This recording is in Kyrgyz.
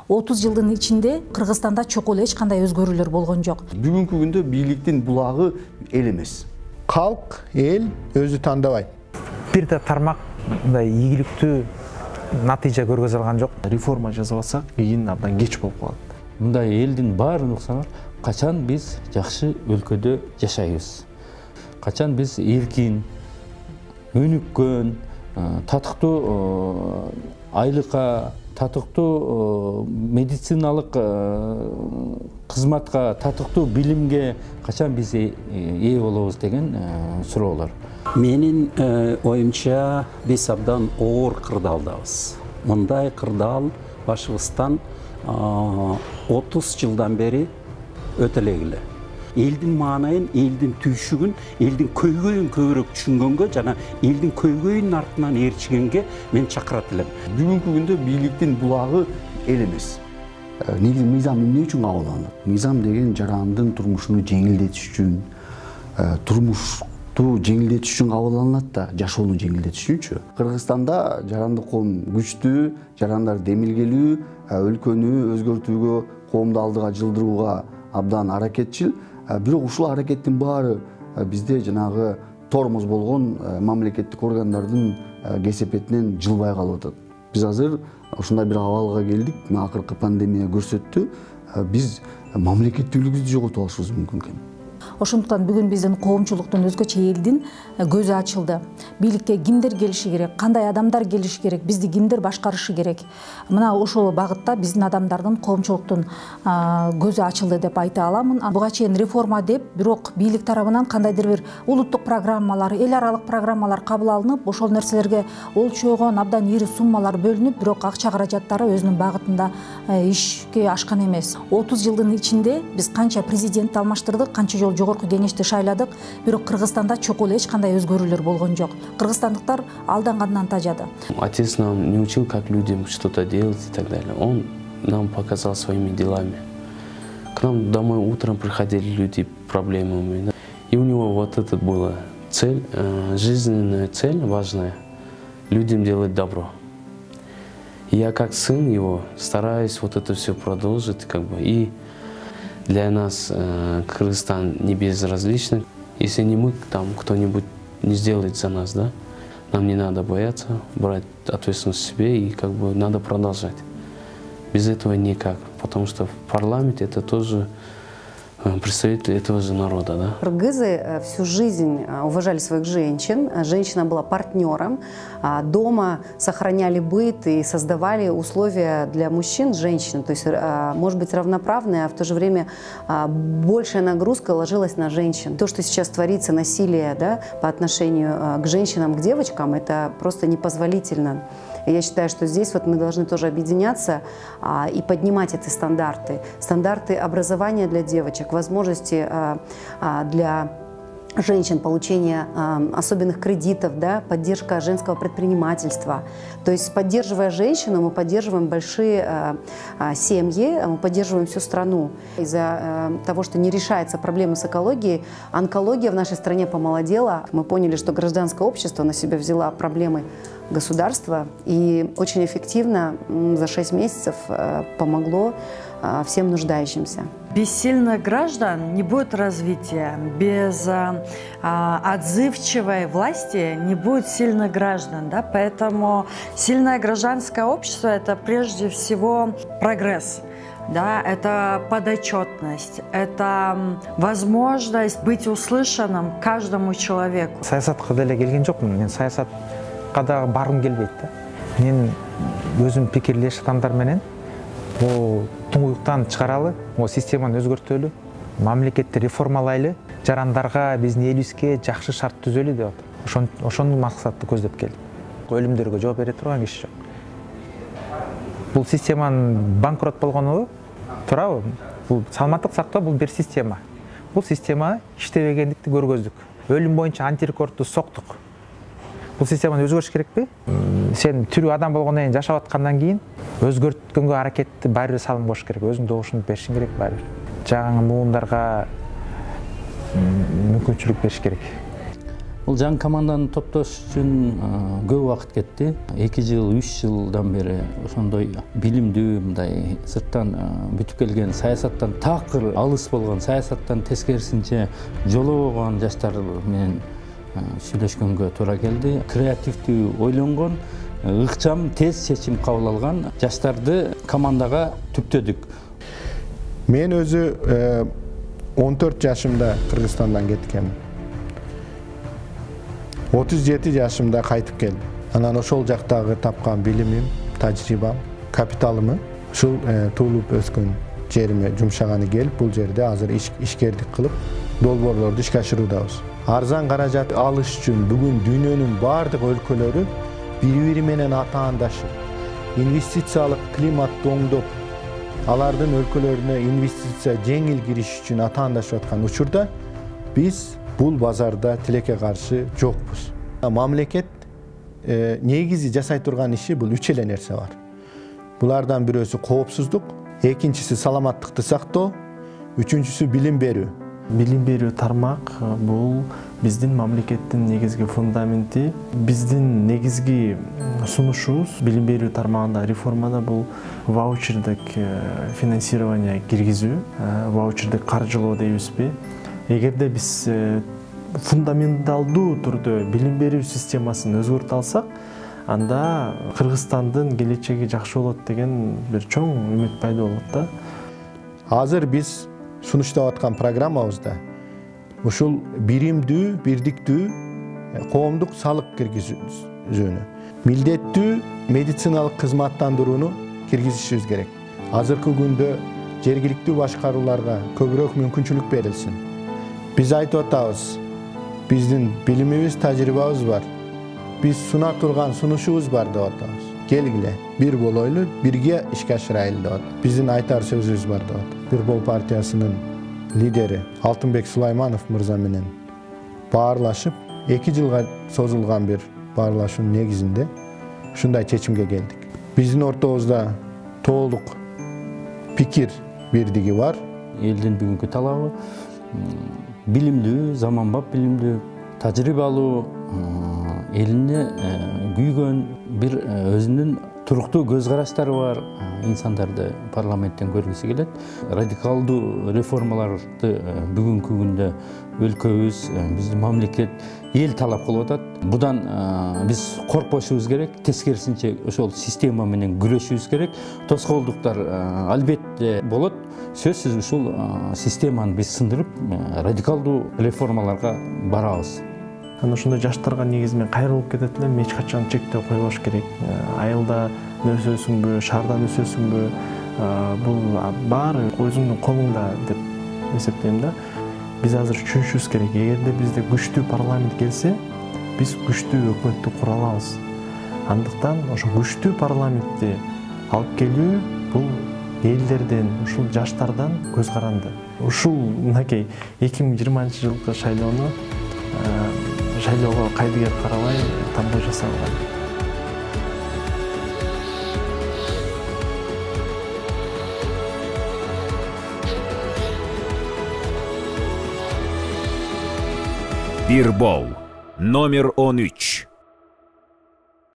30 жылдын ичинде Кыргызстанда чокул эч кандай өзгөрүүлөр болгон жок. Бүгүнкү күндө бийликтин булагы эл эмес. Халк, эл өзү тандабайт. Бир да тармак мындай ийгиликтүү натыйжа көргөзө алган жок. Реформа жасап алсак, кийин абдан кеч болуп калат. Мындай элдин баарын уксаңар, качан биз жакшы өлкөдө жашайбыз? Качан биз эркин, өнүккөн, татыктуу айлыкка, татыктуу медициналык кызматка, татыктуу билимге качан биз ээ болобуз деген суроолор. Менин оюмча биз абдан оор кырдаалдабыз. Мындай кырдаал башыбыздан 30 жылдан бери өтө эле. Элдин маанайын, элдин түйшүгүн, элдин көйгөйүн көбүрөөк түшүнгөнгө жана элдин көйгөйүнүн артынан ээрчигенге мен чакырат элем. Бүгүнкү күндө бийликтин булагы эл эмес. Негизи мыйзам эмне үчүн кабылданат? Мыйзам деген жарандын турмушуну жеңилдетиш үчүн, турмушту жеңилдетиш үчүн кабылданат да, жашоону жеңилдетиш үчүнчү. Кыргызстанда жарандык коом күчтүү, жарандар демилгелүү, өлкөнү өзгөртүүгө, коомду алдыга жылдырууга абдан аракетчил. Бирок ушул аракеттин баары бизде жанагы тормоз болгон мамлекеттик органдардын кесепетинен жылбай калып атат. Биз азыр ушундай бир абалга келдик. Акыркы пандемия көрсөттү. Биз мамлекеттүүлүгүбүздү жоготуп алышыбыз мүмкүн экен. Ошондуктан бүгүн биздин коомчулуктун, өзгөчө элдин көзү ачылды. Бийликке кимдер келиши керек, кандай адамдар келиши керек, бизди кимдер башкарышы керек. Мына ошол багытта биздин адамдардын, коомчулуктун көзү ачылды деп айта аламын. Буга чейин реформа деп, бирок бийлик тарабынан кандайдыр бир улуттук программалар, эл аралык программалар кабыл алынып, ошол нерселерге олчойгон абдан ири суммалар бөлүнүп, бирок акча каражаттары өзүнүн багытында ишке ашкан эмес. 30 жылдын ичинде биз канча президент алмаштырдык, канча жолу жогорку кеңешти шайладык, бирок Кыргызстанда чокул эч кандай өзгөрүүлөр болгон жок. Кыргызстандыктар алдангандан тажады. Отец нам не учил, как людям что-то делать и так далее. Он нам показал своими делами. К нам домой утром приходили люди проблемами. И у него вот это была цель, жизненная цель важная, людям делать добро. И я как сын его стараюсь вот это все продолжить, и для нас Кыргызстан не безразличен. Если не мы, там кто-нибудь не сделает за нас, да? Нам не надо бояться, брать ответственность себе и надо продолжать. Без этого никак, потому что в парламенте это тоже представители этого же народа, да? Кыргызы всю жизнь уважали своих женщин. Женщина была партнером. Дома сохраняли быт и создавали условия для мужчин, женщин. То есть, может быть, равноправные, а в то же время большая нагрузка ложилась на женщин. То, что сейчас творится, насилие, да, по отношению к женщинам, к девочкам, это просто непозволительно. И я считаю, что здесь мы должны тоже объединяться и поднимать эти стандарты. Стандарты образования для девочек, возможности для женщин, получение особенных кредитов, да, поддержка женского предпринимательства. То есть, поддерживая женщину, мы поддерживаем большие семьи, мы поддерживаем всю страну. Из-за того, что не решается проблема с экологией, онкология в нашей стране помолодела. Мы поняли, что гражданское общество на себя взяло проблемы государства и очень эффективно за 6 месяцев помогло всем нуждающимся. Без сильных граждан не будет развития, без отзывчивой власти не будет сильных граждан. Да? Поэтому сильное гражданское общество – это прежде всего прогресс. Да, это подотчетность, это возможность быть услышанным каждому человеку. Саясатқа деле келген жоқпын, мен саясатқа да барғым келбейді. Мен өзім пикирлеш адамдар менен туңгуюктан чыгаралы, системаны өзгөртөлү, мамлекетти реформалайлы, жарандарга биздин элибизге жакшы шарт түзөлү деп атам. Ошону максатты көздөп келдим. Өлүмдөргө жооп бере турган киши жок. Бул системанын банкрот болгону туурабы? Бул саламаттык сактоо бул бир система. Бул система иштебегендикти көргөздүк. Өлүм боюнча антирекордду соктук. Бул системаны өзгөрүш керекпи? Сен тирүү адам болгондон кийин жашап аткандан кийин өзгөрткөнгө аракетти баары бир салым кош керек, өзүң добушуңду беришиң керек баары бир. Жаңы муундарга мүмкүнчүлүк бериш керек. Бул жаңы команданы топтош үчүн көп убакыт кетти. 2 жыл, 3 жылдан бери ошондой билимдүү, мындай сырттан бүтүп келген, саясаттан такыр алыс болгон, саясаттан тескерисинче жолобогон жаштар менен сүйлөшкөнгө туура келди. Креативдүү ойлонгон, ыкчам, тез чечим кабыл алган жаштарды командага түптөдүк. Мен өзү 14 жашымда Кыргызстандан кеткем. 37 жашымда кайтып келдим. Анан ошол жактагы тапкан билимим, тажрыйбам, капиталымы ушул туулуп өскөн жериме жумшаганы келип, бул жерде азыр ишкердик кылып, долбоорлорду ишке ашыруудабыз. Арзан каражат алыш үчүн бүгүн дүйнөнүн бардык өлкөлөрү бири-бири менен атаандашып, инвестициялык климатты оңдоп, алардын өлкөлөрүнө инвестиция жеңил кириш үчүн атаандашып аткан учурда биз бул базарда тилекке каршы жокпуз. Мамлекет негизи жасай турган иши бул 3 эле нерсе бар. Булардан бирөөсү коопсуздук, экинчиси саламаттыкты сактоо, үчүнчүсү билим берүү. Билим берүү тармак бул биздин мамлекеттин негизги фундаменти. Биздин негизги сунушубуз билим берүү тармагында реформада бул ваучердик финансирование киргизүү, ваучердик каржылоо дейбизби. Эгерде биз фундаменталдуу түрдө билим берүү системасын өзгөртө алсак, анда Кыргызстандын келечеги жакшы болот деген бир чоң үмүт пайда болот да. Азыр биз сунуштап аткан программабызда ушул биримдүү, бирдиктүү коомдук салык киргизүүнү, милдеттүү медициналык кызматтандырууну киргизишибиз керек. Азыркы күндө жергиликтүү башкарууларга көбүрөөк мүмкүнчүлүк берилсин. Биз айтып атабыз, биздин билимибиз, тажрыйбабыз бар. Биз суна турган сунушубуз бар деп атабыз. Келгиле, бир болойлу, бирге ишке ашырайлы деп атабыз. Биздин айтар сөзүбүз бар деп атабыз. Бир Бол партиясынын лидери Алтынбек Сулайманов мырза менен баарлашып, 2 жылга созулган бир баарлашуунун негизинде ушундай чечимге келдик. Биздин ортобузда толук пикир бирдиги бар. Элдин бүгүнкү талабы билимдүү, заманбап билимдүү, тажрыйбалуу, элине күйгөн бир өзүнүн туруктуу көз караштары бар инсандарды парламенттен көргүсү келет. Радикалдуу реформаларды бүгүнкү күндө өлкөбүз, биздин мамлекет эл талап кылып атат. Будан биз коркпошубуз керек, тескерисинче ошол система менен күрөшүбүз керек. Тоскоолдуктар албетте болот. Сөзсүз ушул системаны биз сындырып, радикалдуу реформаларга барабыз. Ошондой жаштарга негизи мен кайрылып кетет элем, эч качан чектөө койбош керек. Айылда өсөсүңбү, шаардан өсөсүңбү, бул баары өзүңдүн колуңда деп эсептейм да. Биз азыр түшүнүшүбүз керек. Эгерде бизде күчтүү парламент келсе, биз күчтүү өкмөттү кура алабыз. Андыктан ошо күчтүү парламентти алып келүү бул элдерден, ушул жаштардан көз каранды. Ушул мынакей 2020 жылкы шайлоого кайдыгер карабай тандоо жасалган. Бир Бол номер 13.